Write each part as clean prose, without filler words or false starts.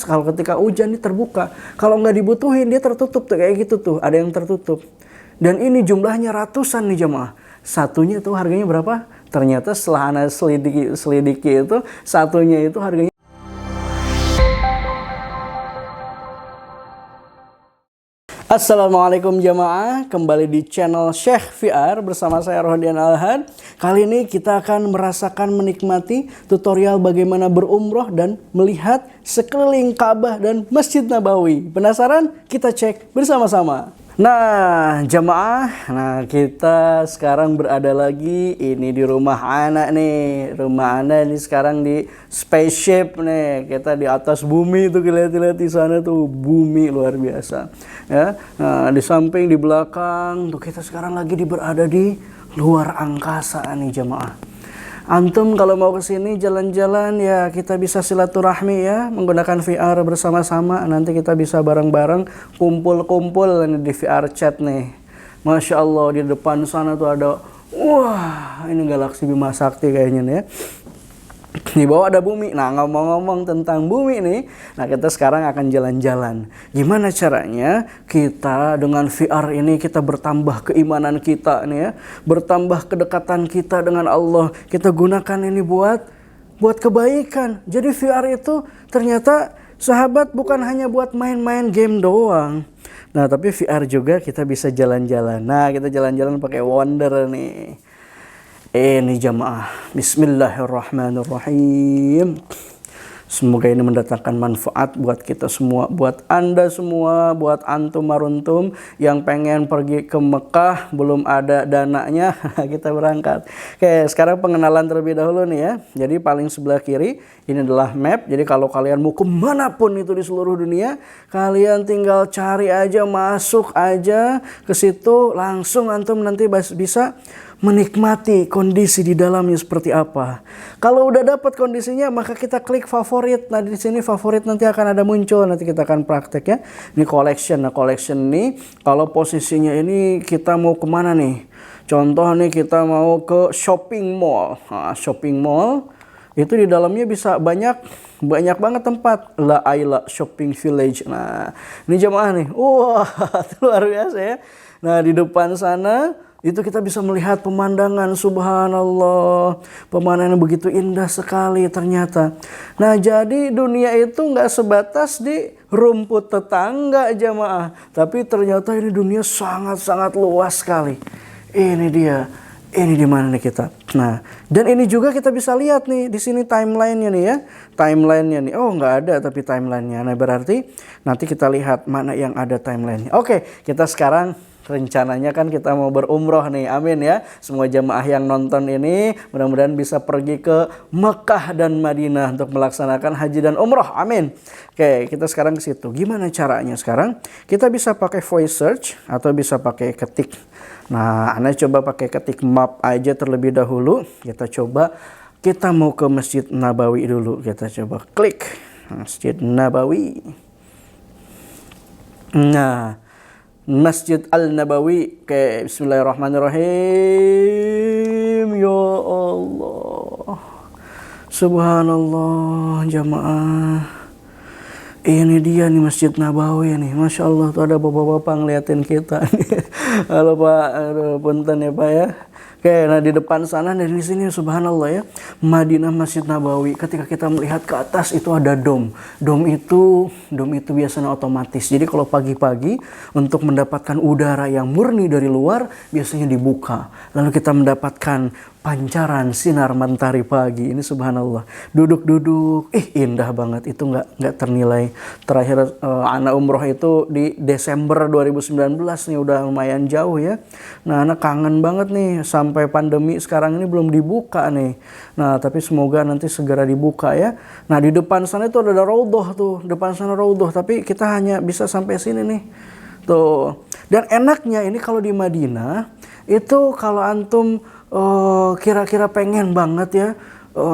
Kalau ketika hujan ini terbuka, kalau nggak dibutuhin dia tertutup tuh kayak gitu tuh, ada yang tertutup. Dan ini jumlahnya ratusan nih jemaah. Satunya tuh harganya berapa? Ternyata setelah ana selidiki itu satunya itu harganya. Assalamualaikum jamaah, kembali di channel Syekh VR bersama saya Rohdian Al-Had. Kali ini kita akan merasakan menikmati tutorial bagaimana berumroh dan melihat sekeliling Ka'bah dan Masjid Nabawi. Penasaran? Kita cek bersama-sama. Nah jamaah, kita sekarang berada lagi ini di rumah anak nih. Rumah anak ini sekarang di spaceship nih. Kita di atas bumi tuh, lihat-lihat di sana tuh bumi luar biasa. Ya, nah, di samping di belakang tuh kita sekarang lagi berada di luar angkasa nih jamaah. Antum kalau mau kesini jalan-jalan ya kita bisa silaturahmi ya menggunakan VR bersama-sama. Nanti kita bisa bareng-bareng kumpul-kumpul di VR chat nih. Masya Allah, di depan sana tuh ada, wah ini galaksi Bima Sakti kayaknya nih ya. Di bawah ada bumi. Nah ngomong-ngomong tentang bumi nih, nah kita sekarang akan jalan-jalan. Gimana caranya kita dengan VR ini kita bertambah keimanan kita nih ya, bertambah kedekatan kita dengan Allah. Kita gunakan ini buat kebaikan. Jadi VR itu ternyata sahabat bukan hanya buat main-main game doang. Nah tapi VR juga kita bisa jalan-jalan. Nah kita jalan-jalan pakai Wonder nih. Ini jamaah, bismillahirrahmanirrahim. Semoga ini mendatangkan manfaat buat kita semua, buat anda semua, buat antum maruntum yang pengen pergi ke Mekah belum ada dananya, kita berangkat. Oke, sekarang pengenalan terlebih dahulu nih ya. Jadi paling sebelah kiri ini adalah map. Jadi kalau kalian mau kemanapun itu di seluruh dunia, kalian tinggal cari aja, masuk aja ke situ, langsung antum nanti bisa menikmati kondisi di dalamnya seperti apa. Kalau udah dapat kondisinya, maka kita klik favorit. Nah di sini favorit nanti akan ada muncul. Nanti kita akan praktek ya. Ini collection. Nah collection ini kalau posisinya ini kita mau kemana nih? Contoh nih kita mau ke shopping mall. Nah, shopping mall itu di dalamnya bisa banyak banget tempat. La Aila Shopping Village. Nah ini jemaah nih. Wah luar biasa ya. Nah di depan sana itu kita bisa melihat pemandangan, subhanallah. Pemandangan begitu indah sekali ternyata. Nah jadi dunia itu nggak sebatas di rumput tetangga jamaah. Tapi ternyata ini dunia sangat-sangat luas sekali. Ini dia. Ini di mana nih kita? Nah, dan ini juga kita bisa lihat nih di sini timelinenya nih ya. Timelinenya nih. Oh, nggak ada tapi timelinenya. Nah, berarti nanti kita lihat mana yang ada timelinenya. Oke, kita sekarang rencananya kan kita mau berumroh nih, amin ya. Semua jamaah yang nonton ini mudah-mudahan bisa pergi ke Mekah dan Madinah untuk melaksanakan haji dan umroh, amin. Oke, kita sekarang ke situ. Gimana caranya sekarang? Kita bisa pakai voice search atau bisa pakai ketik. Nah, Anda coba pakai ketik map aja terlebih dahulu. Kita coba, kita mau ke Masjid Nabawi dulu. Kita coba klik Masjid Nabawi. Nah, Masjid Al-Nabawi. Oke, bismillahirrahmanirrahim. Ya Allah, subhanallah jamaah. Ini dia nih Masjid Nabawi nih. Masya Allah tuh ada bapak-bapak ngeliatin kita nih. Halo Pak, aduh punten ya Pak ya. Oke, nah di depan sana dan di sini subhanallah ya, Madinah Masjid Nabawi. Ketika kita melihat ke atas itu ada dom. Dom itu biasanya otomatis. Jadi kalau pagi-pagi untuk mendapatkan udara yang murni dari luar biasanya dibuka. Lalu kita mendapatkan pancaran sinar matahari pagi. Ini subhanallah. Duduk-duduk, indah banget. Itu nggak ternilai. Terakhir anak umroh itu di Desember 2019 nih, udah lumayan jauh ya. Nah, anak kangen banget nih. Sampai pandemi sekarang ini belum dibuka nih. Nah, tapi semoga nanti segera dibuka ya. Nah, di depan sana itu ada raudhah tuh. Depan sana raudhah, tapi kita hanya bisa sampai sini nih. Tuh. Dan enaknya ini kalau di Madinah, itu kalau antum kira-kira pengen banget ya,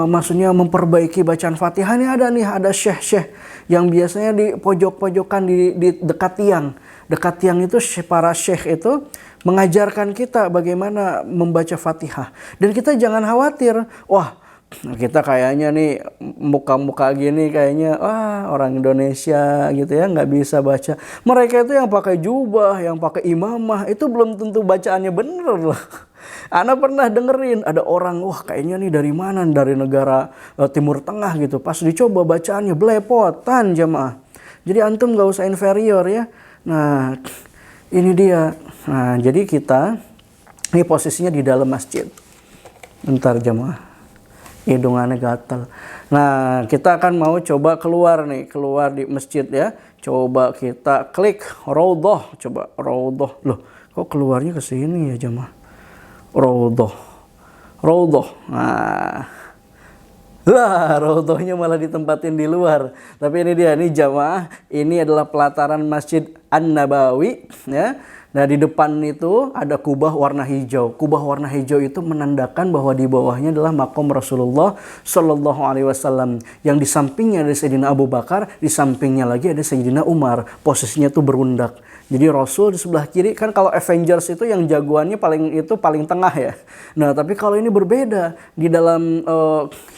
maksudnya memperbaiki bacaan Fatihah, ini ada syekh-syekh yang biasanya di pojok-pojokan di dekat tiang. Dekat tiang itu para syekh itu mengajarkan kita bagaimana membaca Fatihah. Dan kita jangan khawatir, wah Kita kayaknya nih muka-muka gini kayaknya orang Indonesia gitu ya, nggak bisa baca. Mereka itu yang pakai jubah, yang pakai imamah itu belum tentu bacaannya bener loh. Ana pernah dengerin ada orang, wah kayaknya nih dari mana, dari negara Timur Tengah gitu. Pas dicoba bacaannya belepotan jemaah. Jadi antum nggak usah inferior ya. Nah ini dia. Nah jadi kita ini posisinya di dalam masjid. Bentar jemaah. Hidungannya gatal. Nah, kita akan mau coba keluar nih, keluar di masjid ya. Coba kita klik Raudhah, coba Raudhah. Loh, kok keluarnya ke sini ya jemaah? Raudhah. Raudhah. Nah. Lah, Raudhahnya malah ditempatin di luar. Tapi ini dia, ini jamaah, ini adalah pelataran Masjid An-Nabawi ya. Nah di depan itu ada kubah warna hijau. Kubah warna hijau itu menandakan bahwa di bawahnya adalah makom Rasulullah Shallallahu Alaihi Wasallam. Yang di sampingnya ada Sayyidina Abu Bakar, di sampingnya lagi ada Sayyidina Umar. Posisinya tuh berundak. Jadi Rasul di sebelah kiri, kan kalau Avengers itu yang jagoannya paling tengah ya. Nah tapi kalau ini berbeda. Di dalam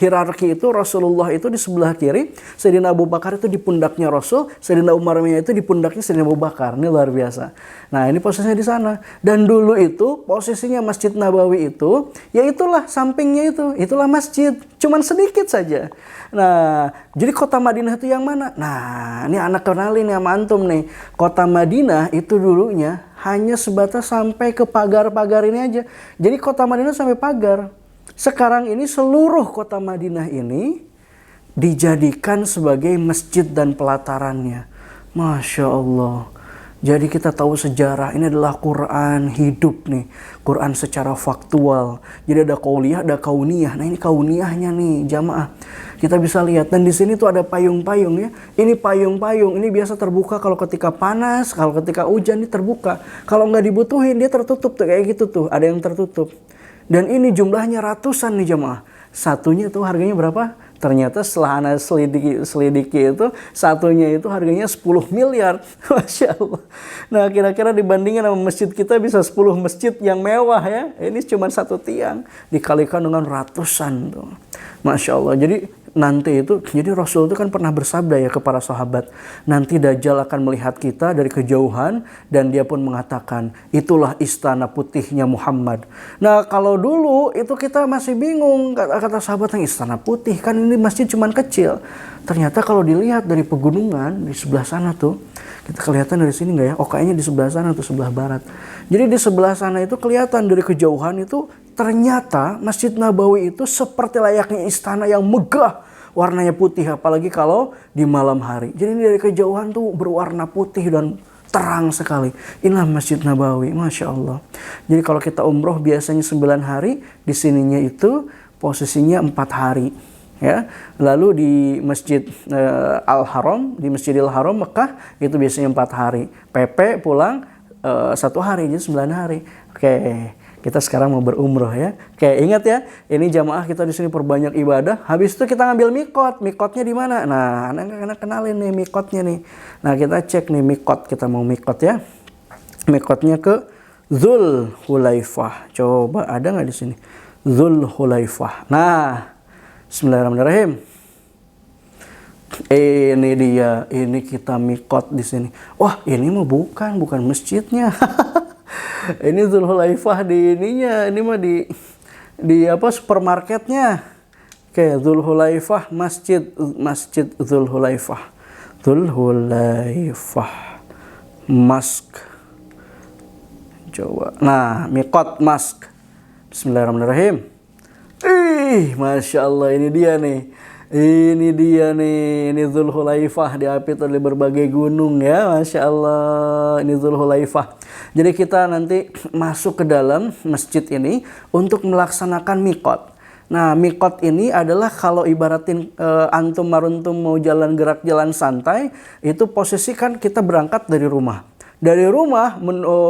hierarki itu Rasulullah itu di sebelah kiri, Sayyidina Abu Bakar itu di pundaknya Rasul, Sayyidina Umarnya itu di pundaknya Sayyidina Abu Bakar. Ini luar biasa. Nah ini posisinya di sana. Dan dulu itu posisinya Masjid Nabawi itu, ya itulah sampingnya itulah masjid. Cuman sedikit saja. Nah, jadi kota Madinah itu yang mana? Nah, ini anak kenalin ya sama antum nih. Kota Madinah itu dulunya hanya sebatas sampai ke pagar-pagar ini aja. Jadi kota Madinah sampai pagar. Sekarang ini seluruh kota Madinah ini dijadikan sebagai masjid dan pelatarannya. Masya Allah. Jadi kita tahu sejarah, ini adalah Quran hidup nih. Quran secara faktual. Jadi ada qauliyah, ada kauniyah. Nah ini kauniyahnya nih jamaah. Kita bisa lihat. Dan di sini tuh ada payung-payung ya. Ini payung-payung. Ini biasa terbuka kalau ketika panas. Kalau ketika hujan ini terbuka. Kalau nggak dibutuhin dia tertutup tuh. Kayak gitu tuh. Ada yang tertutup. Dan ini jumlahnya ratusan nih jamaah. Satunya tuh harganya berapa? Ternyata setelah Anda selidiki itu, satunya itu harganya 10 miliar. Masya Allah. Nah kira-kira dibandingin sama masjid kita bisa 10 masjid yang mewah ya. Ini cuma satu tiang. Dikalikan dengan ratusan tuh. Masya Allah. Jadi Rasul itu kan pernah bersabda ya kepada sahabat. Nanti Dajjal akan melihat kita dari kejauhan. Dan dia pun mengatakan, itulah istana putihnya Muhammad. Nah kalau dulu itu kita masih bingung. Kata sahabat yang istana putih. Kan ini masjid cuman kecil. Ternyata kalau dilihat dari pegunungan di sebelah sana tuh. Kita kelihatan dari sini nggak ya? Oh kayaknya di sebelah sana tuh, sebelah barat. Jadi di sebelah sana itu kelihatan dari kejauhan itu. Ternyata Masjid Nabawi itu seperti layaknya istana yang megah. Warnanya putih, apalagi kalau di malam hari. Jadi dari kejauhan tuh berwarna putih dan terang sekali. Inilah Masjid Nabawi, Masya Allah. Jadi kalau kita umroh biasanya 9 hari. Di sininya itu posisinya 4 hari. Ya, lalu di Masjid Al-Haram, di Masjidil Haram Mekah itu biasanya 4 hari. PP pulang 1 hari, jadi 9 hari. Oke. Kita sekarang mau berumroh ya. Oke, ingat ya, ini jamaah kita di sini perbanyak ibadah. Habis itu kita ngambil mikot. Mikotnya di mana? Nah, anak kenalin nih mikotnya nih. Nah, kita cek nih mikot. Kita mau mikot ya. Mikotnya ke Dzul Hulaifah. Coba ada nggak di sini? Dzul Hulaifah. Nah, bismillahirrahmanirrahim. Ini dia. Ini kita mikot di sini. Wah, ini mah bukan masjidnya. Ini Dzulhulaifah di ininya, ini mah di apa supermarketnya. Oke, Dzulhulaifah masjid Dzulhulaifah. Dzulhulaifah Mask. Coba. Nah, mikot Mask. Bismillahirrahmanirrahim. Masya Allah, ini dia nih. Ini Dzulhulaifah, diapit oleh berbagai gunung ya, Masya Allah. Ini Dzulhulaifah. Jadi kita nanti masuk ke dalam masjid ini untuk melaksanakan mikot. Nah, mikot ini adalah kalau ibaratin antum maruntum mau jalan gerak jalan santai, itu posisi kan kita berangkat dari rumah. Dari rumah,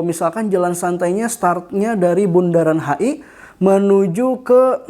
misalkan jalan santainya startnya dari Bundaran HI menuju ke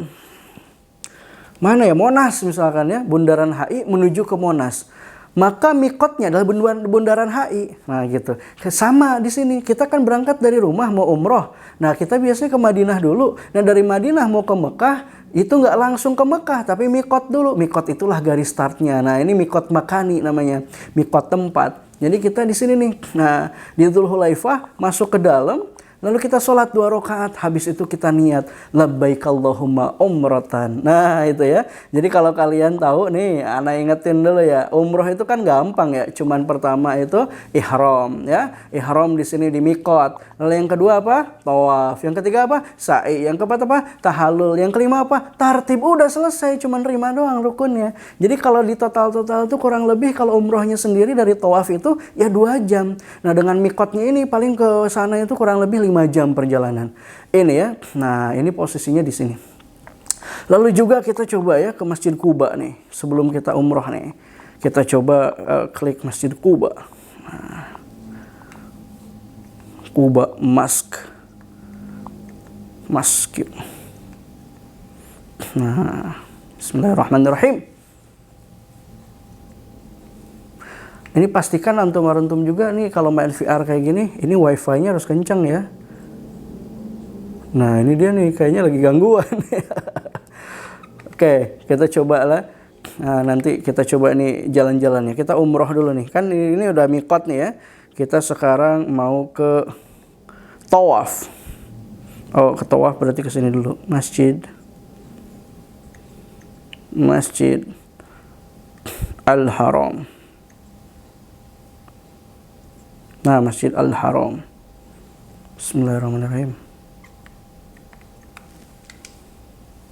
mana ya, Monas misalkan ya, Bundaran HI menuju ke Monas. Maka mikotnya adalah Bundaran HI. Nah gitu. Sama di sini. Kita kan berangkat dari rumah mau umroh. Nah kita biasanya ke Madinah dulu. Nah dari Madinah mau ke Mekah. itu nggak langsung ke Mekah, tapi mikot dulu. Mikot itulah garis startnya. Nah, ini mikot makani namanya, mikot tempat. Jadi kita di sini nih. Nah, di Dzul Hulaifah masuk ke dalam, lalu kita sholat 2 rakaat. Habis itu kita niat labbaik Allahumma umratan. Nah, itu ya. Jadi kalau kalian tahu nih, ana ingetin dulu ya. Umroh itu kan gampang ya. Cuman pertama itu ihram ya. Ihram di sini di mikot. Lalu yang kedua apa? Tawaf. Yang ketiga apa? Sa'i. Yang keempat apa? Tahallul. Yang kelima apa? Tartib. Udah selesai, cuman 5 doang rukunnya. Jadi kalau di total-total itu kurang lebih kalau umrohnya sendiri dari tawaf itu ya 2 jam. Nah, dengan mikotnya ini paling ke sana itu kurang lebih 5 jam perjalanan. Ini ya. Nah, ini posisinya di sini. Lalu juga kita coba ya ke Masjid Quba nih. Sebelum kita umroh nih. Kita coba klik Masjid Quba. Nah, Quba Masjid. Nah, bismillahirrahmanirrahim. Ini pastikan antum juga nih kalau main VR kayak gini, ini wifi-nya harus kencang ya. Nah, ini dia nih kayaknya lagi gangguan. Oke, kita coba lah. Nah, nanti kita coba nih jalan-jalannya. Kita umroh dulu nih. Kan ini udah mikot nih ya. Kita sekarang mau ke tawaf. Oh, ke tawaf berarti ke sini dulu. Masjid Al-Haram. Nah, Masjid Al-Haram. Bismillahirrahmanirrahim.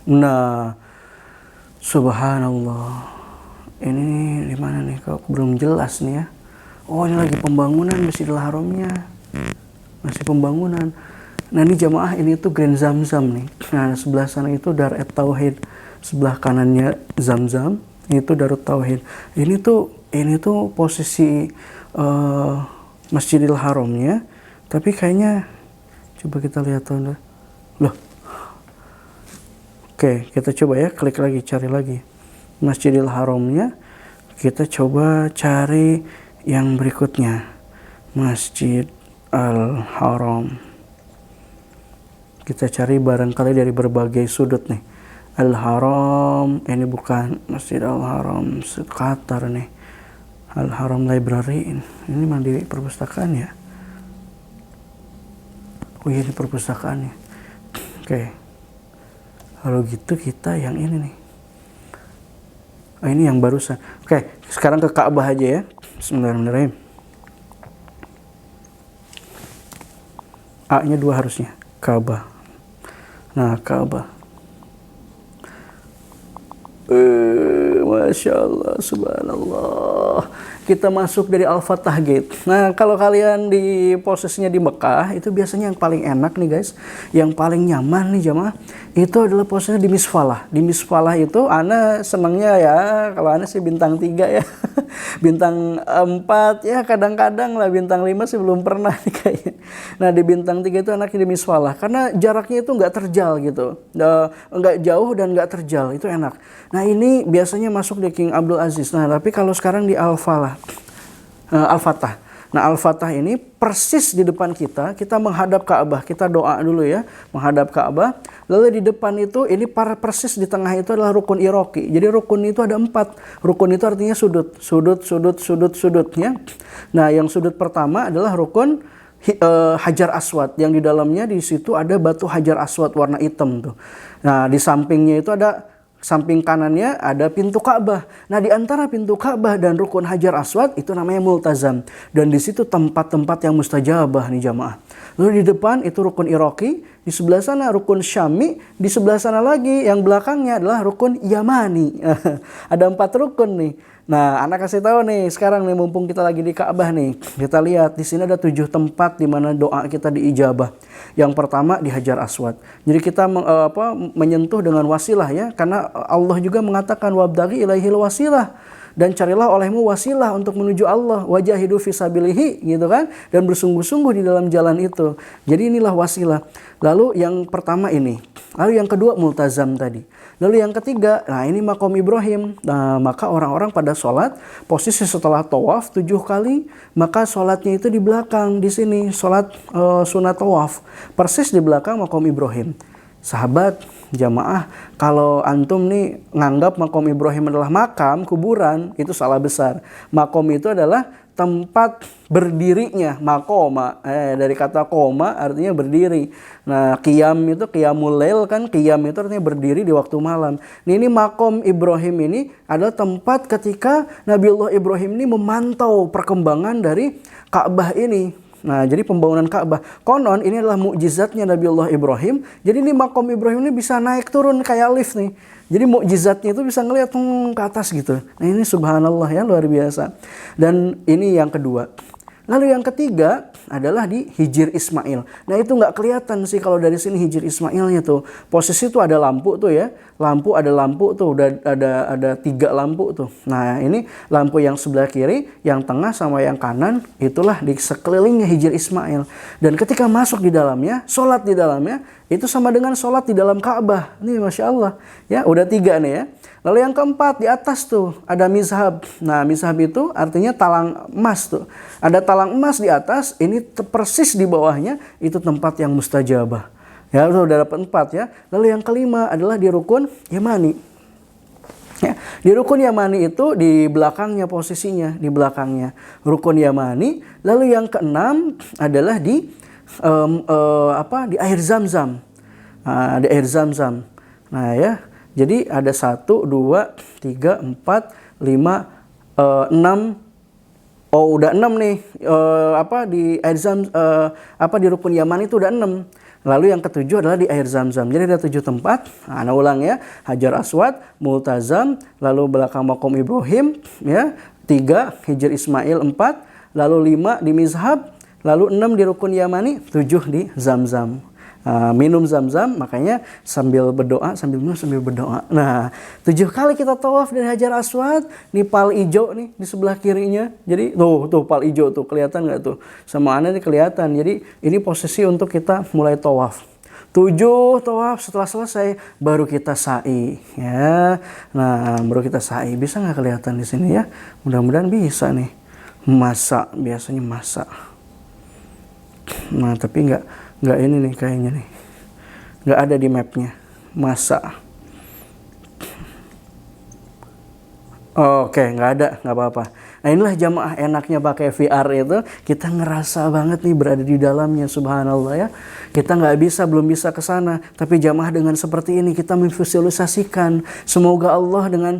Nah, subhanallah. Ini di mana nih? Kok belum jelas nih ya. Oh, ini lagi pembangunan Masjidil Haramnya. Masih pembangunan. Nah, ini jamaah, ini tuh Grand Zamzam nih. Nah, sebelah sana itu Dar et-Tauhid. Sebelah kanannya Zamzam, itu Darut Tauhid. Ini tuh posisi Masjidil Haramnya. Tapi kayaknya coba kita lihat tuh. Loh. Oke, kita coba ya, klik lagi, cari lagi Masjidil Haramnya. Kita coba cari yang berikutnya, Masjid Al-Haram. Kita cari barangkali dari berbagai sudut nih. Al-Haram, ini bukan Masjid Al-Haram, Qatar nih. Al-Haram Library, ini mana di perpustakaan ya? Oh iya, di perpustakaannya. Oke. Kalau gitu kita yang ini nih. Oh, ini yang barusan. Oke, sekarang ke Ka'bah aja ya. Bismillahirrahmanirrahim. A-nya 2 harusnya. Ka'bah. Nah, Ka'bah. Masya Allah, subhanallah. Kita masuk dari Al-Fatah Gate. Nah, kalau kalian di posisinya di Mekah, itu biasanya yang paling enak nih guys, yang paling nyaman nih jamaah, itu adalah posisinya di Misfalah. Di Misfalah itu ana senangnya ya, kalau ana sih bintang 3 ya. Bintang 4 ya kadang-kadang lah, bintang 5 sih belum pernah nih kayaknya. Nah, di bintang 3 itu anaknya di Misfalah, karena jaraknya itu nggak terjal gitu. Nggak jauh dan nggak terjal, itu enak. Nah, ini biasanya masuk di King Abdul Aziz. Nah, tapi kalau sekarang di Al-Fatah. Nah, Al-Fatah ini persis di depan kita menghadap Ka'bah. Kita doa dulu ya, menghadap Ka'bah. Lalu di depan itu, ini persis di tengah itu adalah rukun Iraqi. Jadi rukun itu ada 4. Rukun itu artinya sudut ya. Nah, yang sudut pertama adalah rukun Hajar Aswad, yang di dalamnya di situ ada batu Hajar Aswad warna hitam tuh. Nah, di sampingnya itu ada, samping kanannya ada pintu Ka'bah. Nah, di antara pintu Ka'bah dan rukun Hajar Aswad itu namanya multazam. Dan di situ tempat-tempat yang mustajabah nih jamaah. Lalu di depan itu rukun Iraqi, di sebelah sana rukun Syami, di sebelah sana lagi yang belakangnya adalah rukun Yamani. Ada 4 rukun nih. Nah, anak kasih tahu nih sekarang nih, mumpung kita lagi di Ka'bah nih. Kita lihat di sini ada 7 tempat di mana doa kita diijabah. Yang pertama di Hajar Aswad. Jadi kita menyentuh dengan wasilah ya, karena Allah juga mengatakan wabdaghi ilaihil wasilah, dan carilah olehmu wasilah untuk menuju Allah, wajahidu fisabilihi gitu kan, dan bersungguh-sungguh di dalam jalan itu. Jadi inilah wasilah. Lalu yang pertama ini, lalu yang kedua multazam tadi. Lalu yang ketiga, nah ini makom Ibrahim. Nah, maka orang-orang pada sholat, posisi setelah tawaf 7 kali, maka sholatnya itu di belakang, di sini, sholat sunat tawaf. Persis di belakang makom Ibrahim. Sahabat, jamaah, kalau antum nih nganggap makom Ibrahim adalah makam, kuburan, itu salah besar. Makom itu adalah tempat berdirinya, makoma, dari kata koma artinya berdiri. Nah, qiyam itu qiyamul lail kan, qiyam itu artinya berdiri di waktu malam. Nah, ini makom Ibrahim ini adalah tempat ketika Nabiullah Ibrahim ini memantau perkembangan dari Ka'bah ini. Nah, jadi pembangunan Ka'bah. Konon ini adalah mukjizatnya Nabiullah Ibrahim. Jadi ini makom Ibrahim ini bisa naik turun kayak lift nih. Jadi mukjizatnya itu bisa ngelihat ke atas gitu. Nah, ini subhanallah ya, luar biasa. Dan ini yang kedua. Lalu yang ketiga adalah di Hijr Ismail. Nah, itu nggak kelihatan sih kalau dari sini Hijr Ismailnya tuh. Posisi tuh ada lampu tuh ya. Ada lampu tuh, udah ada 3 lampu tuh. Nah, ini lampu yang sebelah kiri, yang tengah sama yang kanan, itulah di sekelilingnya Hijr Ismail. Dan ketika masuk di dalamnya, sholat di dalamnya, itu sama dengan sholat di dalam Ka'bah. Ini Masya Allah. Ya, udah 3 nih ya. Lalu yang keempat, di atas tuh ada mizhab. Nah, mizhab itu artinya talang emas tuh. Ada talang emas di atas, ini persis di bawahnya, itu tempat yang mustajabah. Ya, udah dapat 4 ya. Lalu yang kelima adalah di rukun Yamani. Ya, di rukun Yamani itu di belakangnya posisinya, di belakangnya rukun Yamani. Lalu yang keenam adalah di di air Zam-Zam. Nah, di air Zam-Zam. Nah, ya. Jadi ada 1, 2, 3, 4, 5, 6. Oh, udah 6 nih. Di air di rukun Yaman itu udah 6. Lalu yang ketujuh adalah di air Zam-Zam. Jadi ada 7 tempat. Nah, ulang ya. Hajar Aswad, Multazam, lalu belakang makom Ibrahim, ya. 3 Hijr Ismail, 4, lalu 5 di Mizhab, lalu 6 di rukun Yamani, 7 di Zam-Zam. Minum Zam-Zam, makanya sambil berdoa, sambil minum, sambil berdoa. Nah, 7 kali kita tawaf dari Hajar Aswad, nih pal ijo nih di sebelah kirinya. Jadi tuh pal ijo tuh, kelihatan nggak tuh? Sama Anda nih kelihatan. Jadi ini posisi untuk kita mulai tawaf. 7 tawaf, setelah selesai baru kita sa'i ya. Nah, baru kita sa'i. Bisa nggak kelihatan di sini ya? Mudah-mudahan bisa nih. Masa, biasanya masa. Nah, tapi nggak ini nih kayaknya nih. Nggak ada di mapnya. Masa. Oke, nggak ada, nggak apa-apa. Nah, inilah jamaah enaknya pakai VR itu. Kita ngerasa banget nih berada di dalamnya, subhanallah ya. Kita belum bisa ke sana. Tapi jamaah dengan seperti ini kita memvisualisasikan. Semoga Allah dengan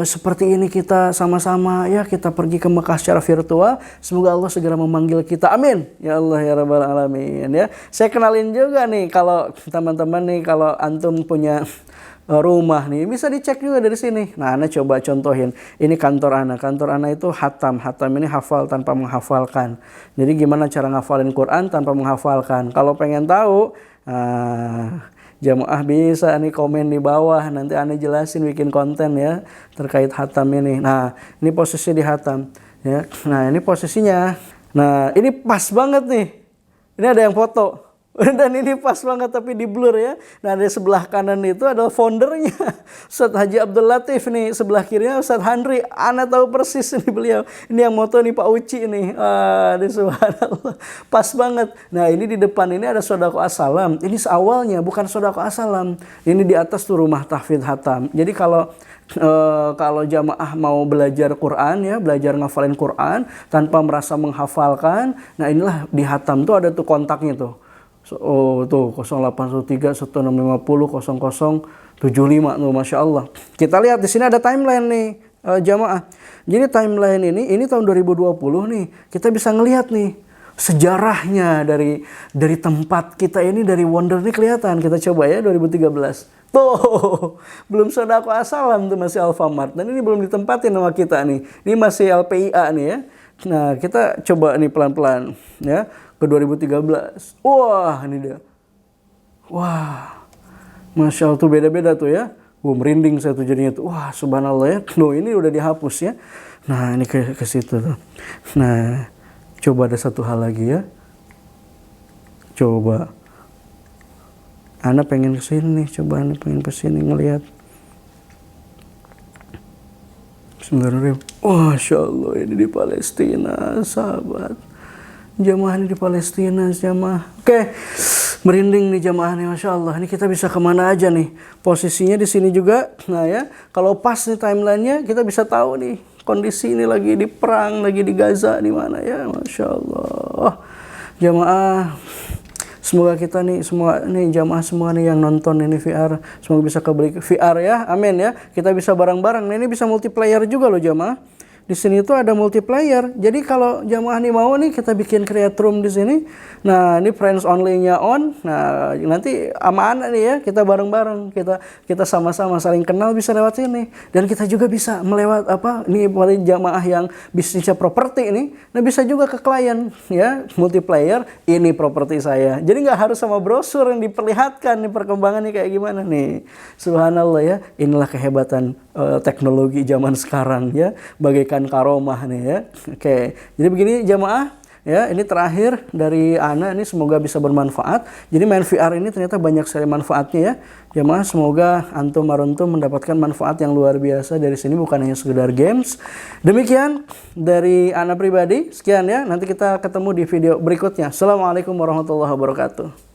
seperti ini kita sama-sama ya, kita pergi ke Mekah secara virtual. Semoga Allah segera memanggil kita. Amin. Ya Allah ya Rabbal Alamin ya. Saya kenalin juga nih kalau teman-teman nih, kalau antum punya rumah nih, bisa dicek juga dari sini. Nah, Ana coba contohin. Ini kantor Ana. Kantor Ana itu hatam. Hatam ini hafal tanpa menghafalkan. Jadi gimana cara ngafalin Quran tanpa menghafalkan? Kalau pengen tahu, jamaah bisa nih komen di bawah. Nanti Ana jelasin, bikin konten ya terkait hatam ini. Nah, ini posisi di hatam. Ya. Nah, ini posisinya. Nah, ini pas banget nih. Ini ada yang foto. Dan ini pas banget tapi di blur ya. Nah, di sebelah kanan itu adalah foundernya Ustaz Haji Abdul Latif nih. Sebelah kirinya Ustaz Handri. Ana tahu persis nih beliau. Ini yang moto nih Pak Uci nih. Ini subhanallah. Pas banget. Nah, ini di depan ini ada Sodako As-Salam. Ini seawalnya bukan Sodako As-Salam. Ini di atas tuh rumah tahfidz hatam. Jadi kalau jamaah mau belajar Quran ya, belajar ngafalin Quran tanpa merasa menghafalkan. Nah, inilah di hatam tuh ada tuh kontaknya tuh. Tuh 0813 1650 0075 tuh, Masya Allah. Kita lihat di sini ada timeline nih jamaah. Jadi timeline ini tahun 2020 nih. Kita bisa ngelihat nih sejarahnya dari tempat kita ini, dari Wonder nih kelihatan. Kita coba ya 2013. Tuh, belum Sodako As-Salam tuh, masih Alfamart. Dan ini belum ditempatin sama kita nih. Ini masih LPIA nih ya. Nah, kita coba nih pelan-pelan ya. Ke 2013. Wah, ini dia. Wah. Masya Allah tuh beda-beda tuh ya. Merinding saya tuh jadinya tuh. Wah, subhanallah ya. Loh, ini udah dihapus ya. Nah, ini ke situ tuh. Nah, coba ada satu hal lagi ya. Coba. Ana pengen kesini nih. Coba Ana pengen kesini ngelihat. Bismillahirrahmanirrahim. Masya Allah, ini di Palestina, sahabat. Jamaah ini di Palestina, jamaah. Oke. Merinding nih jamaah nih, Masya Allah. Ini kita bisa kemana aja nih. Posisinya di sini juga. Nah ya, kalau pas nih timelinenya kita bisa tahu nih kondisi ini lagi di perang, lagi di Gaza di mana ya, Masya Allah. Jamaah, semoga kita nih semua nih jamaah semua nih yang nonton ini VR, semoga bisa kebeli VR ya, amin ya. Kita bisa bareng-bareng. Nah ini bisa multiplayer juga loh jamaah. Di sini tuh ada multiplayer. Jadi kalau jamaah nih mau nih kita bikin create room di sini. Nah, ini friends only-nya on. Nah, nanti aman nih ya, kita bareng-bareng, kita sama-sama saling kenal bisa lewat sini. Dan kita juga bisa melewat apa? Ini buat jamaah yang bisnisnya properti ini. Nah, bisa juga ke klien ya, multiplayer, ini properti saya. Jadi nggak harus sama brosur yang diperlihatkan nih perkembangannya kayak gimana nih. Subhanallah ya. Inilah kehebatan teknologi zaman sekarang ya, bagaikan karomah nih ya. Oke, jadi begini jamaah ya, ini terakhir dari Ana, ini semoga bisa bermanfaat. Jadi main VR ini ternyata banyak sekali manfaatnya ya jamaah. Semoga antum maruntum mendapatkan manfaat yang luar biasa dari sini, bukan hanya sekedar games. Demikian dari Ana pribadi, sekian ya, nanti kita ketemu di video berikutnya. Assalamualaikum warahmatullahi wabarakatuh.